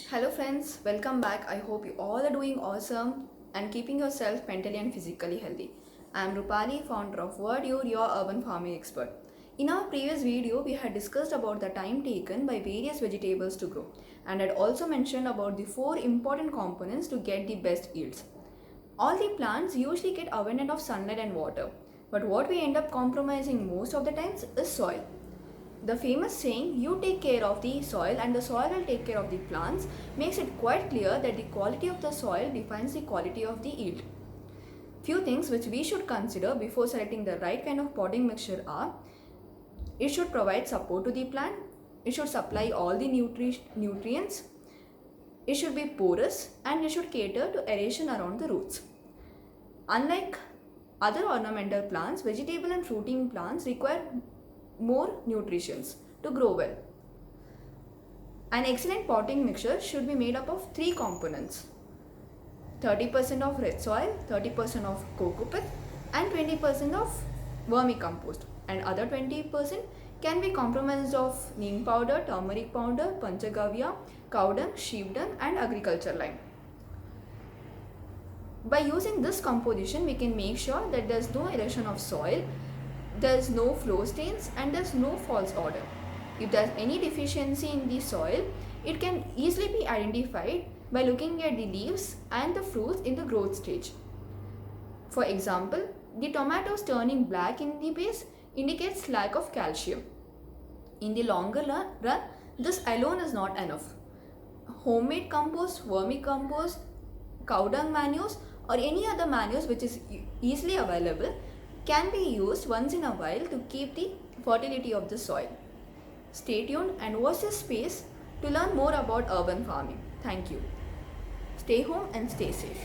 Hello friends, welcome back. I hope you all are doing awesome and keeping yourself mentally and physically healthy. I am Rupali, founder of WordU, your urban farming expert. In our previous video, we had discussed about the time taken by various vegetables to grow and had also mentioned about the 4 important components to get the best yields. All the plants usually get abundant of sunlight and water, but what we end up compromising most of the times is soil. The famous saying, you take care of the soil and the soil will take care of the plants, makes it quite clear that the quality of the soil defines the quality of the yield. Few things which we should consider before selecting the right kind of potting mixture are, it should provide support to the plant, it should supply all the nutrients, it should be porous, and it should cater to aeration around the roots. Unlike other ornamental plants, vegetable and fruiting plants require more nutrition to grow well. An excellent potting mixture should be made up of 3 components: 30% of red soil, 30% of coco and 20% of vermicompost, and other 20% can be comprised of neem powder, turmeric powder, panchagavya, cow dung, sheep dung and agriculture lime. By using this composition, we can make sure that there is no erosion of soil, there is no flow stains and there is no false odor. If there is any deficiency in the soil, it can easily be identified by looking at the leaves and the fruits in the growth stage. For example, the tomatoes turning black in the base indicates lack of calcium. In the longer run, this alone is not enough. Homemade compost, vermicompost, cow dung manures or any other manures which is easily available can be used once in a while to keep the fertility of the soil. Stay tuned and watch this space to learn more about urban farming. Thank you. Stay home and stay safe.